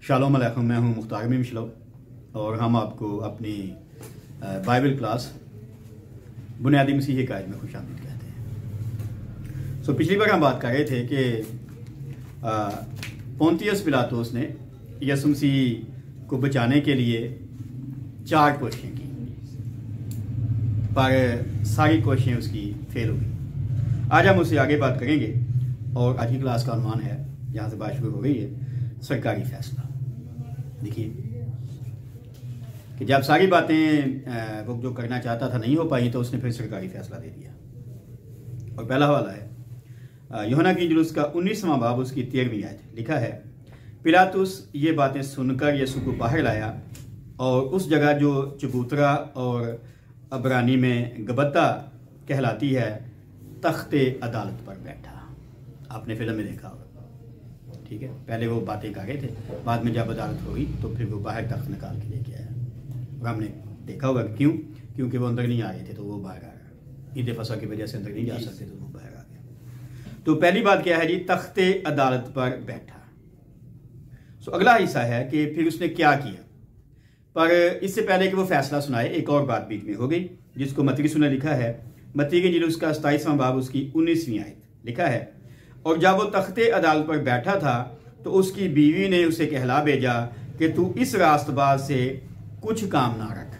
Shalom अलैकुम, मैं हूं मुख्तार मीम शलो और हम आपको अपनी बाइबल क्लास बुनियादी मसीही कायद में खुशामदीद कहते हैं। पिछली बार हम बात कर रहे थे कि पोंतियस पिलातुस ने यसुम मसीह को बचाने के लिए 4 कोशिशें की, पर सारी कोशिशें उसकी फेल हो गई। आज हम उससे आगे बात करेंगे और आज की क्लास का अनुमान है, जहाँ से बात शुरू हो गई है, सरकारी फैसला। देखिए कि जब सारी बातें वो जो करना चाहता था नहीं हो पाई, तो उसने फिर सरकारी फैसला दे दिया। और पहला हवाला है यूहन्ना की इंजील उसका 19वां बाब उसकी 13वीं आयत। लिखा है, पिलातुस ये बातें सुनकर यीशु को बाहर लाया और उस जगह जो चबूतरा और अबरानी में गबत्ता कहलाती है, तख्ते अदालत पर बैठा। आपने फिल्म में देखा होगा, ठीक है। पहले वो बातें कर रहे थे, बाद में जब अदालत हुई तो फिर वो बाहर तख्त निकाल के लेके आया। और हमने देखा होगा क्यों, क्योंकि वो अंदर नहीं आ रहे थे तो वो बाहर आ गया। ईद फसह की वजह से अंदर नहीं जा सकते तो वो बाहर आ गया। तो पहली बात क्या है जी, तख्ते अदालत पर बैठा। अगला हिस्सा है कि फिर उसने क्या किया। पर इससे पहले कि वो फैसला सुनाए, एक और बात बीच में हो गई, जिसको मत्ती रसूल ने लिखा है। मत्ती की इंजील उसका 27वां बाब उसकी 19वीं आयत। लिखा है, और जब वो तख्ते अदालत पर बैठा था तो उसकी बीवी ने उसे कहला भेजा कि तू इस रास्तबाज से कुछ काम ना रख,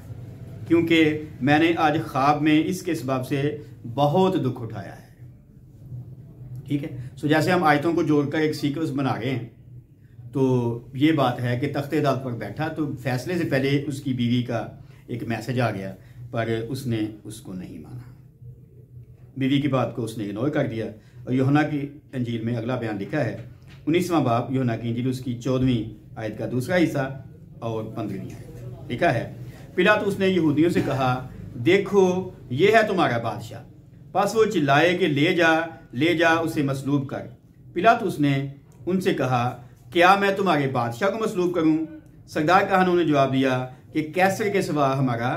क्योंकि मैंने आज ख्वाब में इसके सबब से बहुत दुख उठाया है। ठीक है। जैसे हम आयतों को जोड़कर एक सीक्वेंस बना रहे हैं, तो ये बात है कि तख्ते अदालत पर बैठा तो फैसले से पहले उसकी बीवी का एक मैसेज आ गया, पर उसने उसको नहीं माना। बीवी की बात को उसने इग्नोर कर दिया। और यूहन्ना की इंजील में अगला बयान लिखा है, 19वां बाब यूहन्ना की इंजील उसकी 14वीं आयत का दूसरा हिस्सा और 15वीं आयत। लिखा है, पिलातुस ने यहूदियों से कहा, देखो ये है तुम्हारा बादशाह। बस वो चिल्लाए कि ले जा उसे मसलूब कर। पिलातुस ने उनसे कहा, क्या मैं तुम्हारे बादशाह को मसलूब करूं? सरदार काहनों ने जवाब दिया कि कैसर के सिवा हमारा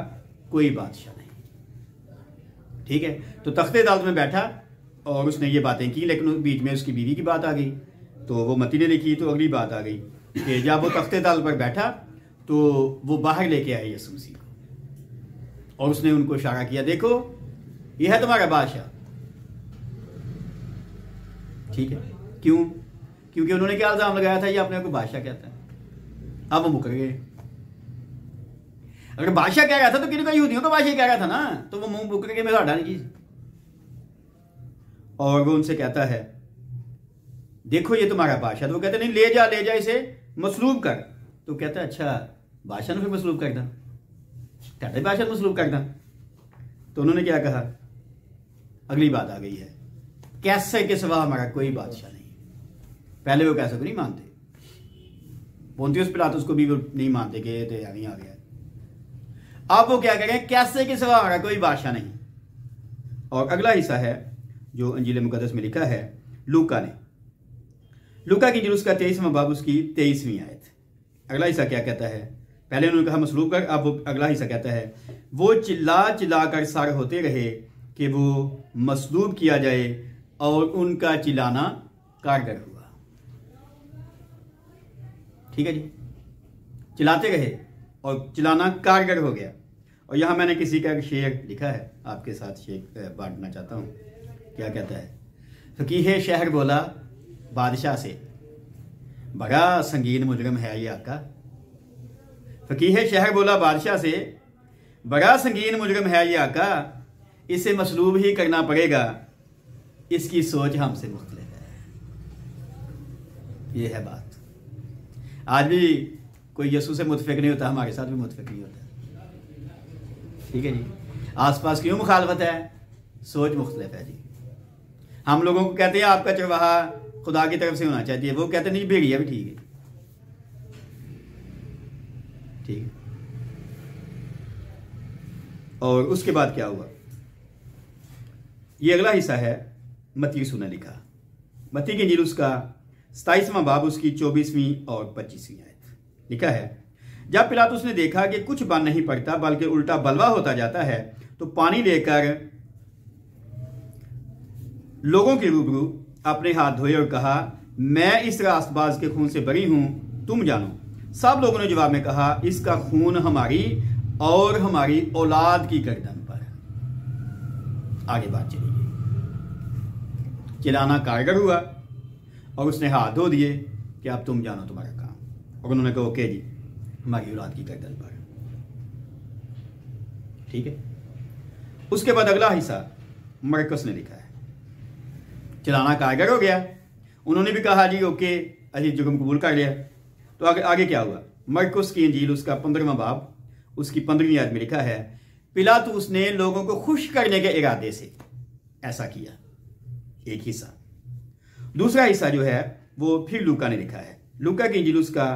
कोई बादशाह नहीं। ठीक है। तो तख्ते अदालत में बैठा और उसने ये बातें की, लेकिन बीच में उसकी बीवी की बात आ गई, तो वो मत्ती ने लिखी। तो अगली बात आ गई कि जब वो तख्ते अदालत पर बैठा तो वो बाहर लेके आए यीशु मसीह को, और उसने उनको इशारा किया, देखो ये है तुम्हारा बादशाह। ठीक है। क्यों? क्योंकि उन्होंने क्या इल्जाम लगाया था, ये अपने को बादशाह कहता है। अब वो मुकर गए। अगर बादशाह कह रहा था तो किन का यहूदियों का बादशाह कह रहा था ना, तो वो मुंह मुकर के मेरा हटा नहीं चीज। और वो उनसे कहता है, देखो ये तुम्हारा बादशाह। तो वो कहते नहीं, ले जा इसे मसलूब कर। तो कहता है, अच्छा बादशाह ने फिर मसलूब कर दा, कहते बादशाह मसलूब कर दा। तो उन्होंने क्या कहा, अगली बात आ गई है, कैसे के सिवा हमारा कोई बादशाह नहीं। पहले वो कैसे को नहीं मानते, पोंतियस पिलातुस को भी वो नहीं मानते कि ये तो यहीं आ गया। अब वो क्या करें, कैसे के सिवा हमारा कोई बादशाह नहीं। और अगला हिस्सा है जो अंजील मुकद्दस में लिखा है, लूका की इंजील उसका 23वां बाब उसकी 23वीं आयत। अगला हिस्सा क्या कहता है, पहले उन्होंने कहा मसलूब कर, अब वो अगला हिस्सा कहता है, वो चिल्ला कर सार होते रहे कि वो मसलूब किया जाए, और उनका चिल्लाना कारगर हुआ। ठीक है जी, चिल्लाते रहे और चिल्लाना कारगर हो गया। और यहां मैंने किसी का एक शेर लिखा है, आपके साथ शेर बांटना चाहता हूं। क्या कहता है, फकीह शहर बोला बादशाह से, बड़ा संगीन मुजरिम है ये आका। फकीह शहर बोला बादशाह से, बड़ा संगीन मुजरिम है ये आका, इसे मसलूब ही करना पड़ेगा, इसकी सोच हमसे मुख्तलिफ है। ये है बात। आज भी कोई यीशु से मुतफिक नहीं होता, हमारे साथ भी मुतफिक नहीं होता। ठीक है जी। आसपास क्यों मुखालफत है? सोच मुख्तलिफ है जी। हम लोगों को कहते हैं आपका चरवाहा खुदा की तरफ से होना चाहिए, वो कहते नहीं भेड़िया भी ठीक है। ठीक है। और उसके बाद क्या हुआ, ये अगला हिस्सा है मत्ती रसूल ने लिखा। मत्ती की इंजील उसका 27वां बाब उसकी 24वीं और 25वीं आयत। लिखा है, जब पिलातुस ने देखा कि कुछ बन नहीं पड़ता बल्कि उल्टा बलवा होता जाता है, तो पानी लेकर लोगों के रूबरू अपने हाथ धोए और कहा, मैं इस रास्तबाज के खून से बरी हूं, तुम जानो। सब लोगों ने जवाब में कहा, इसका खून हमारी और हमारी औलाद की गर्दन पर। आगे बात चली गई, चिल्लाना कारगर हुआ और उसने हाथ धो दिए कि अब तुम जानो तुम्हारा काम। और उन्होंने कहा ओके जी, हमारी औलाद की गर्दन पर। ठीक है। उसके बाद अगला हिस्सा मरकस ने लिखा है। चिल्लाना कारगर हो गया, उन्होंने भी कहा जी ओके, अजी जुर्म कबूल कर लिया। तो आगे क्या हुआ? मरकुस की इंजील उसका 15वां बाब उसकी 15वीं आयत में लिखा है, पिलातुस ने लोगों को खुश करने के इरादे से ऐसा किया। एक हिस्सा। दूसरा हिस्सा जो है वो फिर लूका ने लिखा है। लूका की इंजील उसका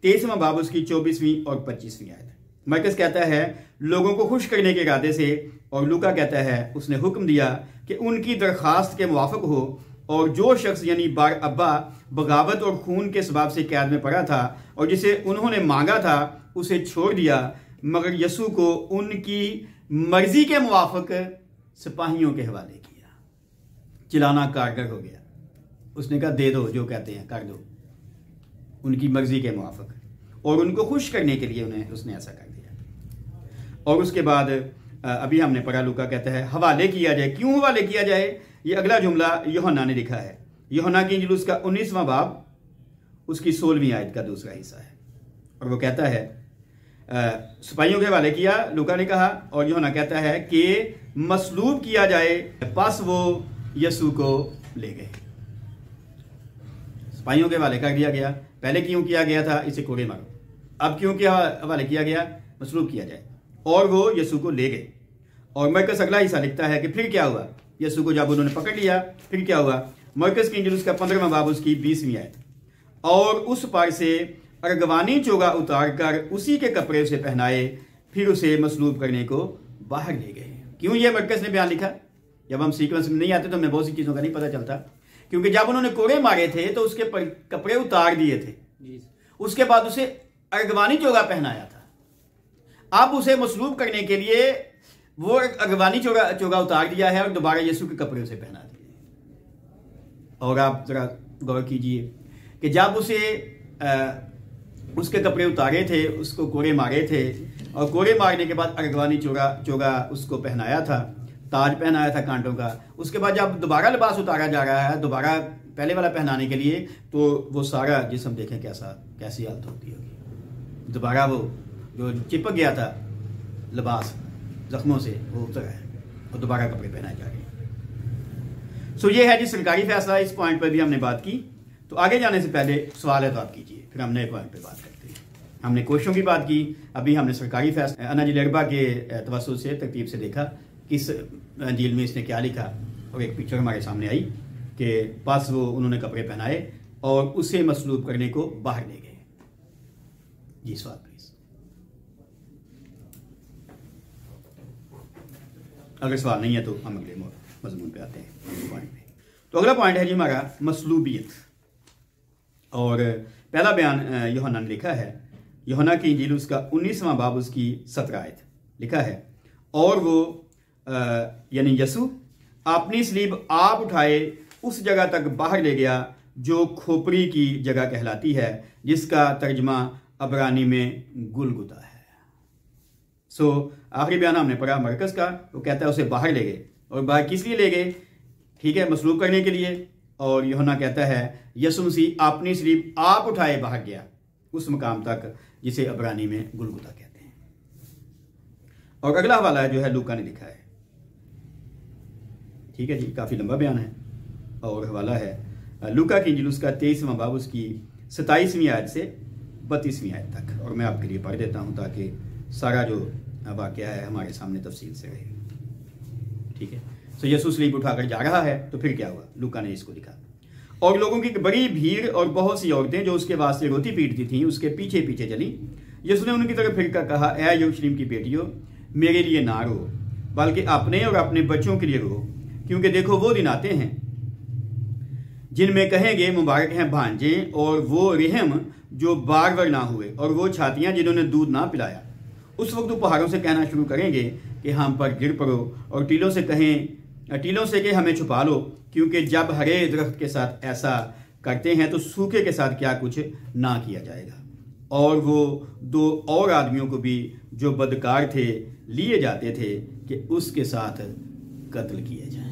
23वां बाब उसकी 24वीं और 25वीं आयत। मरकस कहता है लोगों को खुश करने के इरादे से, और लूका कहता है उसने हुक्म दिया कि उनकी दरखास्त के मुवाफिक हो, और जो शख्स यानी बार अब्बा बगावत और खून के सबब से कैद में पड़ा था और जिसे उन्होंने मांगा था उसे छोड़ दिया, मगर यसू को उनकी मर्जी के मुवाफिक सिपाहियों के हवाले किया। चिल्लाना कारगर हो गया। उसने कहा दे दो, जो कहते हैं कर दो, उनकी मर्जी के मुवाफिक, और उनको खुश करने के लिए उसने ऐसा कर दिया। और उसके बाद अभी हमने पढ़ा, लूका कहता है हवाले किया जाए। क्यों हवाले किया जाए? ये अगला जुमला यूहन्ना ने लिखा है। यूहन्ना की इंजील उसका 19वां बाब उसकी 16वीं आयत का दूसरा हिस्सा है। और वो कहता है सिपाहियों के हवाले किया, लूका ने कहा, और यूहन्ना कहता है कि मसलूब किया जाए, बस वो यसू को ले गए। सिपाहियों के हवाले कर दिया गया। पहले क्यों किया गया था? इसे कोड़े मारो। अब क्यों क्या हवाले किया गया? मसलूब किया जाए, और वो यसू को ले गए। और मरकस अगला हिस्सा लिखता है कि फिर क्या हुआ? यसू को जब उन्होंने पकड़ लिया फिर क्या हुआ? मरकस की इंजील उसका 15वां बाब उसकी 20वीं आयत। और उस पर से अरगवानी चोगा उतार कर उसी के कपड़े उसे पहनाए, फिर उसे मसलूब करने को बाहर ले गए। क्यों ये मरकस ने बयान लिखा? जब हम सीक्वेंस में नहीं आते तो हमें बहुत सी चीज़ों का नहीं पता चलता। क्योंकि जब उन्होंने कोड़े मारे थे तो उसके कपड़े उतार दिए थे, उसके बाद उसे अरगवानी चोगा पहनाया था। अब उसे मसलूब करने के लिए वो अरगवानी चोगा उतार दिया है और दोबारा यीशु के कपड़े उसे पहना दिए। और आप जरा गौर कीजिए कि जब उसे उसके कपड़े उतारे थे, उसको कोड़े मारे थे, और कोड़े मारने के बाद अरगवानी चोगा उसको पहनाया था, ताज पहनाया था कांटों का। उसके बाद जब दोबारा लिबास उतारा जा रहा है, दोबारा पहले वाला पहनाने के लिए, तो वो सारा जिस्म देखें कैसी हालत होती होगी। दोबारा वो जो चिपक गया था लिबास जख्मों से, वो उतर है और दोबारा कपड़े पहनाए जा रहे हैं। सो ये है जी सरकारी फैसला। इस पॉइंट पर भी हमने बात की। तो आगे जाने से पहले सवाल है तो आप कीजिए, फिर हम नए पॉइंट पर बात करते हैं। हमने कोशिशों की बात की, अभी हमने सरकारी फैसला अनाजिल अरबा के तवस्सुल से तरतीब से देखा किस अंजील में इसने क्या लिखा, और एक पिक्चर हमारे सामने आई कि बस वो उन्होंने कपड़े पहनाए और उसे मसलूब करने को बाहर ले गए। जी सवाल प्लीज। अगर सवाल नहीं है तो हम अगले मजमून पे आते हैं, पॉइंट पे। तो अगला पॉइंट है जी हमारा मसलूबियत। और पहला बयान यूहन्ना ने लिखा है। यूहन्ना की इंजील उसका 19वां बाब उसकी 17 आयत लिखा है, और वो यानी यसू अपनी सलीब आप उठाए उस जगह तक बाहर ले गया जो खोपड़ी की जगह कहलाती है, जिसका तर्जमा अबरानी में गुलगुता है। सो आखिरी बयान हमने पढ़ा मरकस का, वो कहता है उसे बाहर ले गए। और बाहर किस लिए ले गए? ठीक है, मसलूब करने के लिए। और यूहन्ना कहता है यसू मसीह अपनी सलीब आप उठाए बाहर गया उस मकाम तक जिसे अबरानी में गुलगुता कहते हैं। और अगला हवाला जो है लूका ने लिखा है। ठीक है जी, काफ़ी लंबा बयान है। और हवाला है लूका की इंजील उसका 23वां बाब उसकी 27वीं आयत से 32वीं आयत तक। और मैं आपके लिए पढ़ देता हूँ ताकि सारा जो वाक़या है हमारे सामने तफसील से रहे। ठीक है। सो यसू सलीब उठाकर जा रहा है, तो फिर क्या हुआ? लूका ने इसको लिखा। और लोगों की बड़ी भीड़ और बहुत सी औरतें जो उसके वास्ते रोटी पीटती थीं उसके पीछे पीछे चली। यसू ने उनकी तरफ फिरकर कहा, ऐ यरूशलेम की बेटियों, मेरे लिए ना रो, बल्कि अपने और अपने बच्चों के लिए रो, क्योंकि देखो वो दिन आते हैं जिनमें कहेंगे मुबारक हैं भांजे और वो रहम जो बार बार ना हुए, और वो छातियां जिन्होंने दूध ना पिलाया। उस वक्त वो पहाड़ों से कहना शुरू करेंगे कि हम पर गिर पड़ो, और टीलों से कि हमें छुपा लो, क्योंकि जब हरे दरख्त के साथ ऐसा करते हैं तो सूखे के साथ क्या कुछ ना किया जाएगा। और वो 2 और आदमियों को भी जो बदकार थे लिए जाते थे कि उसके साथ कत्ल किए जाएं।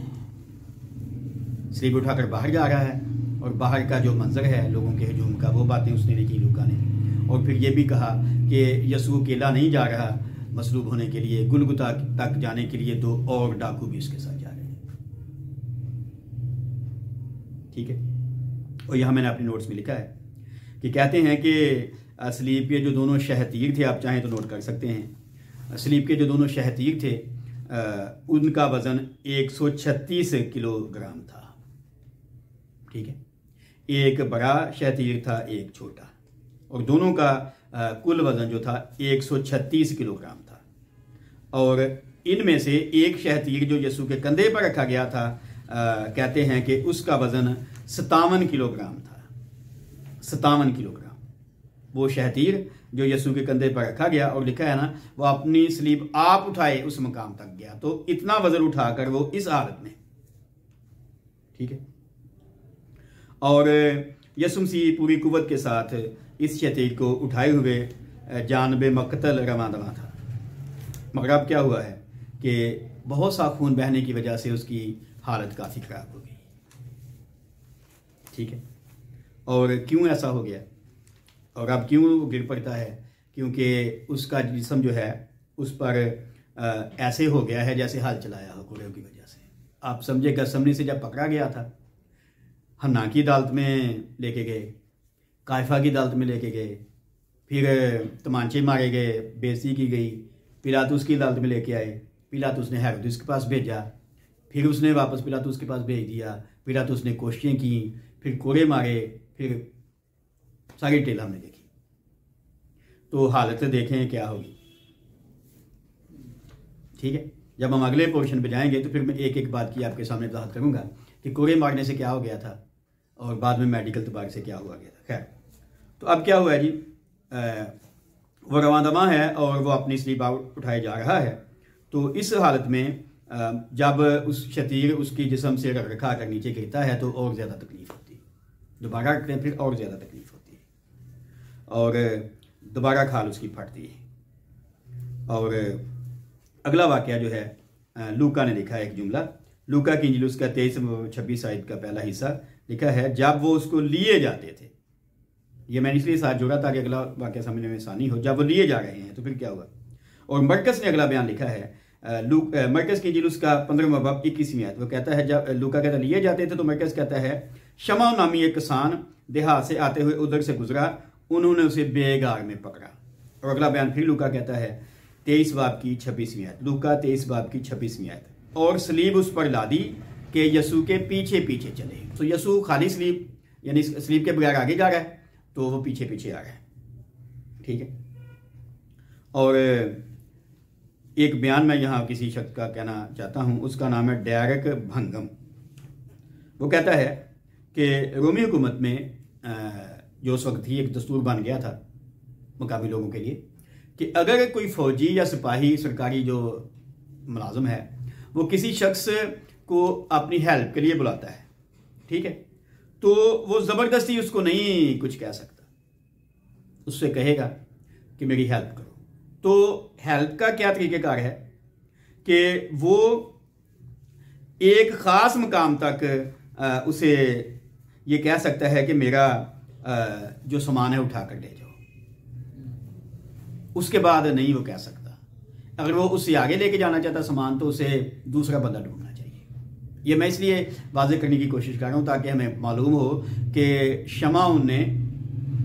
स्लीब उठाकर बाहर जा रहा है और बाहर का जो मंजर है लोगों के हजूम का, वो बातें उसने लिखी लूका ने। और फिर ये भी कहा कि यीशु अकेला नहीं जा रहा मसलूब होने के लिए, गुलगुता तक जाने के लिए 2 और डाकू भी उसके साथ जा रहे हैं। ठीक है। और यहाँ मैंने अपने नोट्स में लिखा है कि कहते हैं कि स्लीब के जो दोनों शहतीर थे, आप चाहें तो नोट कर सकते हैं, स्लीब के जो दोनों शहतीर थे उनका वजन 136 किलोग्राम था। ठीक है। एक बड़ा शहतीर था, एक छोटा, और दोनों का कुल वजन जो था 136 किलोग्राम था। और इनमें से एक शहतीर जो यीशु के कंधे पर रखा गया था, कहते हैं कि उसका वजन 57 किलोग्राम था। 57 किलोग्राम वो शहतीर जो यीशु के कंधे पर रखा गया। और लिखा है ना, वो अपनी स्लीब आप उठाए उस मकाम तक गया। तो इतना वजन उठाकर वो इस हालत में, ठीक है। और यीशु मसीह पूरी कुव्वत के साथ इस शहतीर को उठाए हुए जानबे मकतल रवाना था। मगर अब क्या हुआ है कि बहुत सा खून बहने की वजह से उसकी हालत काफ़ी ख़राब हो गई। ठीक है। और क्यों ऐसा हो गया और अब क्यों गिर पड़ता है? क्योंकि उसका जिस्म जो है उस पर ऐसे हो गया है जैसे हाल चलाया हो कोड़े की वजह से। आप समझे, गसमनी से जब पकड़ा गया था, हन्ना की अदालत में लेके गए, कायफा की अदालत में लेके गए, फिर तमांचे मारे गए, बेइज्जती की गई, पिलातुस की अदालत में लेके आए, पिलातुस ने हेरोदेस के पास भेजा, फिर उसने वापस पिलातुस के पास भेज दिया, पिलातुस ने कोशिशें की, फिर कोड़े मारे, फिर सारी टेल हमने देखी। तो हालत देखें क्या होगी। ठीक है। जब हम अगले पोर्शन पे जाएंगे तो फिर मैं एक एक बात की आपके सामने वजाहत करूंगा कि कोड़े मारने से क्या हो गया था और बाद में मेडिकल तबार से क्या हुआ गया था। खैर, तो अब क्या हुआ है जी, वो रवांदमा है और वो अपनी स्लीप उठाए जा रहा है। तो इस हालत में जब उस शतीर उसकी जिस्म से रखा कर नीचे गिरता है तो और ज़्यादा तकलीफ होती है। दोबारा रखते हैं फिर और ज़्यादा तकलीफ होती है और दोबारा खाल उसकी फटती है। और अगला वाक़या जो है लूका ने लिखा है एक जुमला, लूका की इंजील उसका 23-26 आयत का पहला हिस्सा लिखा है, जब वो उसको लिए जाते थे। ये मैंने इसलिए साथ जोड़ा ताकि अगला वाक़या समझने में आसानी हो। जब वो लिए जा रहे हैं तो फिर क्या हुआ। और मरकस ने अगला बयान लिखा है, मरकस की इंजील उसका 15वां बाब 21वीं आयत, वो कहता है, जब लूका कहता है लिए जाते थे तो मरकस कहता है, शमा नामी एक किसान देहात से आते हुए उधर से गुजरा, उन्होंने उसे बेगार में पकड़ा। और अगला बयान फिर लूका कहता है 23 बाब की 26वीं आयत, लूका 23 बाब की 26वीं आयत, और स्लीब उस पर लादी कि यसू के पीछे पीछे चले। तो यसू खाली स्लीब यानी स्लीब के बगैर आगे जा रहा है तो वो पीछे पीछे आ रहा है। ठीक है। और एक बयान मैं यहाँ किसी शख्स का कहना चाहता हूँ, उसका नाम है डेरेक भंगम। वो कहता है कि रोमी हुकूमत में जो उस वक्त थी एक दस्तूर बन गया था मुकामी लोगों के लिए कि अगर कोई फौजी या सिपाही सरकारी जो मुलाजिम है वो किसी शख्स को अपनी हेल्प के लिए बुलाता है, ठीक है, तो वो ज़बरदस्ती उसको नहीं कुछ कह सकता, उससे कहेगा कि मेरी हेल्प करो। तो हेल्प का क्या तरीक़ेकार है कि वो एक ख़ास मकाम तक उसे ये कह सकता है कि मेरा जो सामान है उठा कर ले जाओ, उसके बाद नहीं वो कह सकता। अगर वो उससे आगे लेके जाना चाहता सामान तो उसे दूसरा बंदा ढूंढना चाहिए। ये मैं इसलिए वाज़ेह करने की कोशिश कर रहा हूँ ताकि हमें मालूम हो कि शमाउन ने,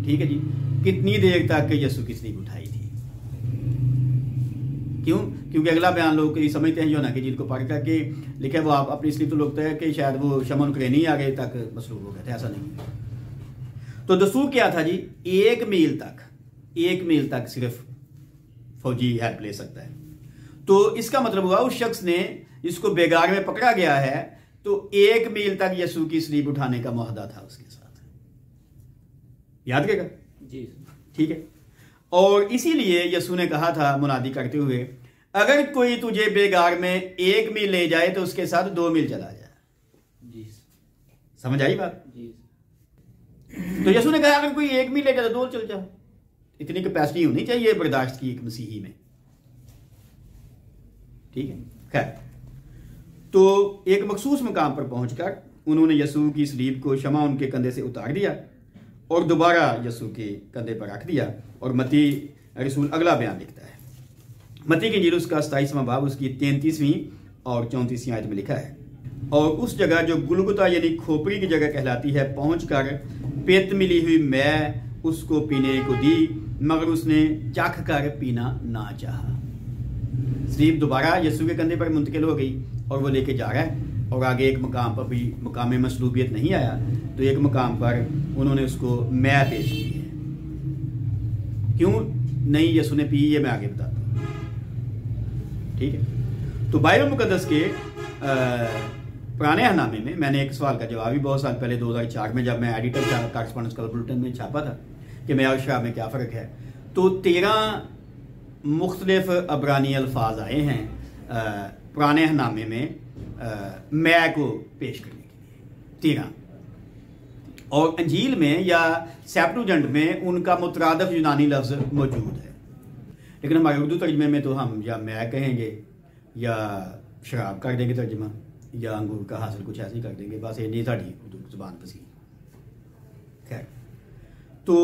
ठीक है जी, कितनी देर तक यसू की स्लीब उठाई थी। क्यों? क्योंकि अगला बयान लोग समझते हैं जो ना कि जिनको पढ़ करके लिखे वो आप अपनी स्लीब तो लोग है कि शायद वो शमाउन के नहीं आगे तक मसरूफ हो गए थे, ऐसा नहीं। तो दस्तूर क्या था जी, 1 मील तक सिर्फ फौजी हेल्प ले सकता है। तो इसका मतलब हुआ उस शख्स ने जिसको बेगार में पकड़ा गया है तो 1 मील तक यसू की स्लीब उठाने का मुआहदा था उसके साथ। याद रखेगा जी, ठीक है। और इसीलिए यसू ने कहा था मुनादी करते हुए, अगर कोई तुझे बेगार में 1 मील ले जाए तो उसके साथ 2 मील चला जाए जी। समझ आई बात जी। तो यसू ने कहा अगर कोई 1 मील ले जाए तो 2 चल जाओ। इतनी कैपेसिटी होनी चाहिए बर्दाश्त की एक मसीही में, ठीक है। खैर, तो एक मखसूस मकाम पर पहुंचकर उन्होंने यीशु की सलीब को शमा उनके कंधे से उतार दिया और दोबारा यीशु के कंधे पर रख दिया। और मत्ती रसूल अगला बयान लिखता है। मत्ती की इंजील उसका 27वां बाब उसकी 33वीं और 34वीं आयत में लिखा है, और उस जगह जो गुलगुता यानी खोपड़ी की जगह कहलाती है पहुंचकर पेत मिली हुई मैं उसको पीने को दी, मगर उसने चख कर पीना ना चाहा। सलीब दोबारा यीशु के कंधे पर मुंतकिल हो गई और वो लेके जा रहा है, और आगे एक मकाम पर भी मकाम मसलूबियत नहीं आया, तो एक मकाम पर उन्होंने उसको मैं पेश की है। क्यों नहीं यीशु ने पी, ये मैं आगे बताता हूँ, ठीक है। तो बाइबल मुकद्दस के पुराने हनामे में मैंने एक सवाल का जवाब भी बहुत साल पहले 2004 में जब मैं एडिटर था कॉरेस्पॉन्डेंस कलर बुलेटिन में छापा था कि मैं और शराब में क्या फ़र्क है, तो 13 मुख्तलिफ अबरानी अल्फाज आए हैं पुराने हनामे में मैं को पेश करने के लिए 13, और अंजील में या सेप्टुजेंट में उनका मुतरादफ यूनानी लफ्ज़ मौजूद है, लेकिन हमारे उर्दू तर्जमे में तो हम या मैं कहेंगे या शराब कर देंगे तर्जमा, या अंगूर का हासिल कुछ ऐसे ही कर देंगे, बस ये नहीं साड़ी उर्दू ज़ुबान पसी। खैर, तो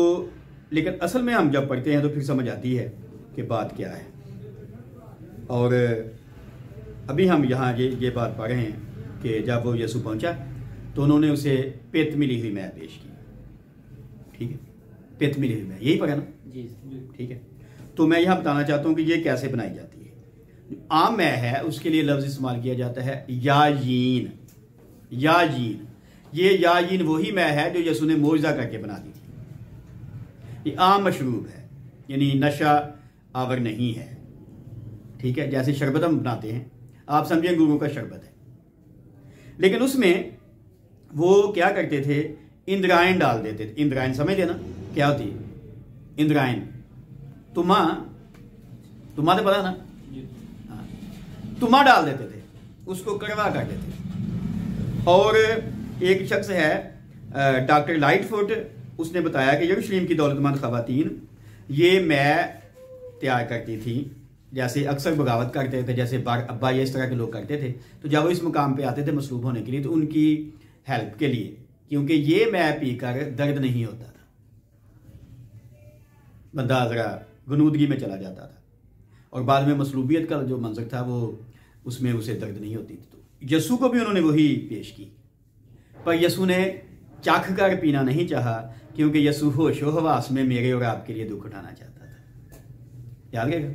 लेकिन असल में हम जब पढ़ते हैं तो फिर समझ आती है कि बात क्या है। और अभी हम यहाँ ये बात पढ़ रहे हैं कि जब वो यीशु पहुँचा तो उन्होंने उसे पेत मिली हुई मैं पेश की, ठीक है। पेत मिली हुई मैं, यही पढ़ा ना जी, ठीक है। तो मैं यहाँ बताना चाहता हूँ कि ये कैसे बनाई जाती है। आम मैं है उसके लिए लफ्ज़ इस्तेमाल किया जाता है याजीन। याजीन, ये याजीन वही मैं है जो यीशु ने मोज़ा करके बना दी थी। ये आम मशरूब है, यानी नशा आवर नहीं है, ठीक है। जैसे शरबत हम बनाते हैं, आप समझें अंगूरों का शरबत है, लेकिन उसमें वो क्या करते थे, इंद्रायण डाल देते थे। इंद्रायण समझ देना क्या होती है इंद्रायण? तुम्हा तो पता ना, हाँ, तुम्हा डाल देते थे, उसको कड़वा कर देते। और एक शख्स है डॉक्टर लाइटफुट, उसने बताया कि यरूशलेम की दौलतमंद खवातीन ये मैं तैयार करती थी, जैसे अक्सर बगावत करते थे, जैसे अब्बा ये इस तरह के लोग करते थे। तो जब वो इस मुकाम पे आते थे मसलूब होने के लिए, तो उनकी हेल्प के लिए, क्योंकि ये मैं पीकर दर्द नहीं होता था, बंदा ज़रा गनूदगी में चला जाता था, और बाद में मसलूबियत का जो मंजर था वो उसमें उसे दर्द नहीं होती थी। तो यीशु को भी उन्होंने वही पेश की, पर यीशु ने चख कर पीना नहीं चाहा, क्योंकि यीशु होशो हवास में मेरे और आपके लिए दुख उठाना चाहता था। याद रहेगा।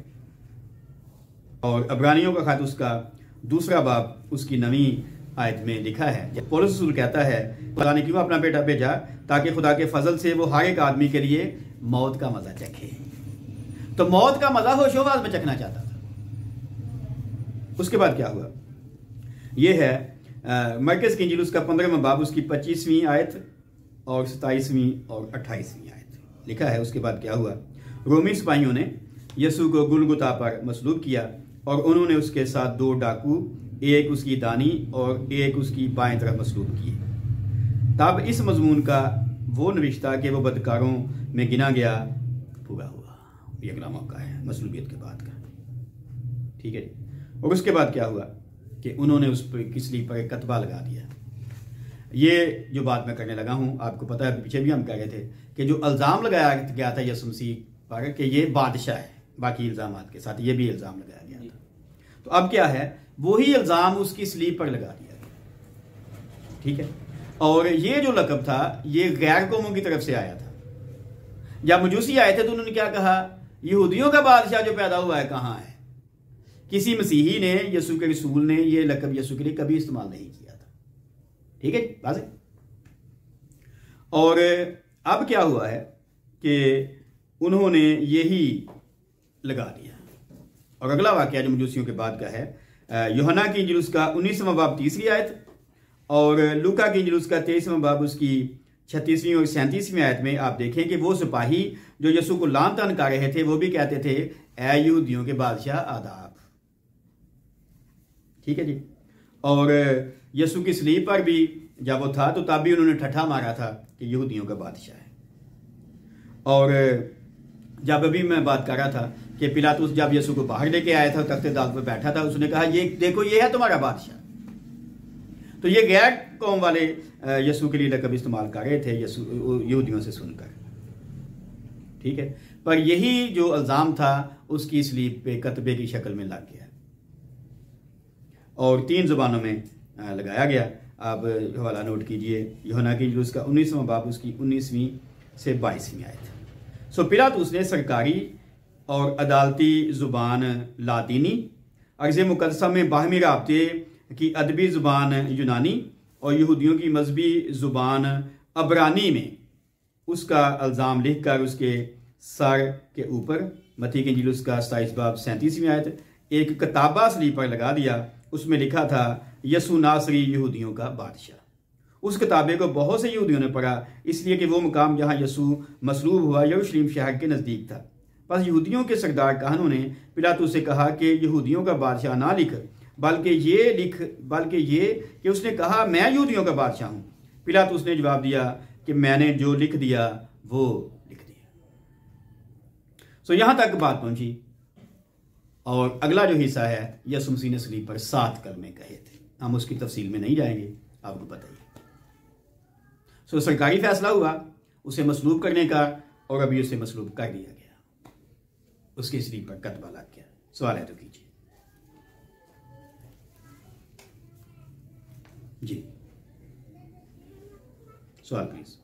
और अब्रानियों का खत उसका 2 बाब उसकी 9वीं आयत में लिखा है, पौलुस रसूल कहता है, खुदा ने क्यों अपना बेटा भेजा, ताकि खुदा के फजल से वो हर एक आदमी के लिए मौत का मजा चखे। तो मौत का मजा होशो हवास में चखना चाहता था। उसके बाद क्या हुआ, ये है मरकज़ की इंजील उसका 15वां बाब उसकी 25वीं आयत और 27वीं और 28वीं आयत लिखा है। उसके बाद क्या हुआ, रोमी सिपाहियों ने यीशु को गुलगुता पर मसलूब किया, और उन्होंने उसके साथ 2 डाकू, एक उसकी दानी और एक उसकी बाएं तरफ मसलूब किए। तब इस मजमून का वो नविश्ता कि वो बदकारों में गिना गया पूरा हुआ। ये अगला मौका है मसलूबियत के बाद का, ठीक है। और उसके बाद क्या हुआ कि उन्होंने उस पर किसली पर एक कतबा लगा दिया। ये जो बात मैं करने लगा हूँ, आपको पता है पीछे भी हम कह रहे थे कि जो इल्ज़ाम लगाया गया था यीशु मसीह पर कि ये बादशाह है, बाकी इल्ज़ाम के साथ ये भी इल्ज़ाम लगाया गया था। तो अब क्या है, वही इल्ज़ाम उसकी स्लीप पर लगा दिया गया, ठीक है। और ये जो लक़ब था ये गैर कौमों की तरफ से आया था। जब मजूसी आए थे तो उन्होंने क्या कहा, यहूदियों का बादशाह जो पैदा हुआ है कहाँ है। किसी मसीही ने, यीशु के रसूल ने ये लक़ब यीशु के लिए कभी इस्तेमाल नहीं किया था, ठीक है वाज़ेह। और अब क्या हुआ है कि उन्होंने यही लगा दिया। और अगला वाक़या जो मजूसियों के बाद का है, यूहन्ना की इंजील उसका 19वां बाब 3री आयत, और लूका की इंजील उसका 23वां बाब उसकी 36वीं और 37वीं आयत में आप देखें कि वो सिपाही जो यीशु को लान तान कर रहे थे, वो भी कहते थे, ऐ यहूदियों के बादशाह आदाब, ठीक है जी। और यीशु की सलीब पर भी जब वो था तो तब भी उन्होंने ठट्ठा मारा था कि यहूदियों का बादशाह है। और जब अभी मैं बात कर रहा था कि पिलातुस जब यीशु को बाहर लेके आया था, तख्ते दाग पे बैठा था, उसने कहा ये देखो ये है तुम्हारा बादशाह। तो ये गैर कौम वाले यीशु के लिए लक़ब इस्तेमाल कर रहे थे यहूदियों से सुनकर, ठीक है। पर यही जो इल्ज़ाम था उसकी स्लीब पे कतबे की शक्ल में लग गया और 3 ज़ुबानों में लगाया गया। आप हवाला नोट कीजिए, यूहन्ना की इंजील उसका 19वां बाब उसकी 19वीं से 22वीं आयत। सो पिलातुस ने सरकारी और अदालती ज़ुबान लातीनी, अर्ज़ मुक़द्दसा में बाहमी राब्ते की अदबी ज़ुबान यूनानी और यहूदियों की मजहबी ज़ुबान अबरानी में उसका इल्ज़ाम लिख कर उसके सर के ऊपर, मत्ती की इंजील उसका 27 बाब 37वीं आयत, एक किताबा स्लीब पर लगा दिया। उसमें लिखा था यसु नासरी यहूदियों का बादशाह। उस किताबे को बहुत से यहूदियों ने पढ़ा, इसलिए कि वो मुकाम जहाँ यसु मसलूब हुआ यरूशलेम शहर के नज़दीक था। बस यहूदियों के सरदार काहनों ने पिलातुस से कहा कि यहूदियों का बादशाह ना लिख, बल्कि ये कि उसने कहा मैं यहूदियों का बादशाह हूँ। पिलातुस ने जवाब दिया कि मैंने जो लिख दिया वो लिख दिया। सो यहाँ तक बात पहुंची और अगला जो हिस्सा है यीशु मसीह ने सलीब पर 7 कलमे कहे थे। हम उसकी तफसील में नहीं जाएंगे, आपको पता ही। सो सरकारी फैसला हुआ उसे मसलूब करने का और अभी उसे मसलूब कर दिया गया, उसकी सलीब पर कतबा लग गया। सवाल है तो कीजिए जी, सवाल प्लीज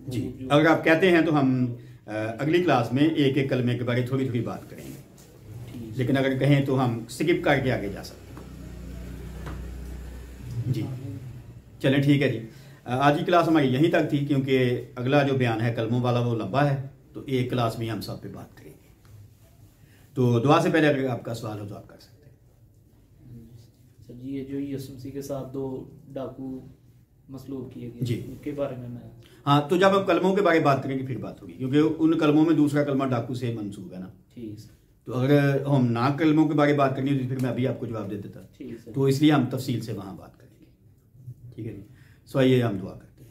जी। अगर आप कहते हैं तो हम अगली क्लास में एक एक कलमे के बारे में थोड़ी थोड़ी बात करेंगे, लेकिन अगर कहें तो हम स्किप करके आगे जा सकते हैं जी। चलें ठीक है जी। आज की क्लास हमारी यहीं तक थी, क्योंकि अगला जो बयान है कलमों वाला वो लंबा है, तो एक क्लास में हम सब पे बात करेंगे। तो दुआ से पहले अगर आपका सवाल हो तो आप कर सकते हैं सर जी। ये जो यीशु मसीह के साथ 2 डाकू मसलूब किए गए जी, उनके बारे में मैं हाँ, तो जब हम कलमों के बारे में बात करेंगे फिर बात होगी, क्योंकि उन कलमों में दूसरा कलमा डाकू से मंसूब है ना। ठीक है। तो अगर हम ना कलमों के बारे में बात करनी होती फिर मैं अभी आपको जवाब दे देता, तो इसलिए हम तफसील से वहां बात करेंगे, ठीक है जी। सो आइए हम दुआ करते हैं।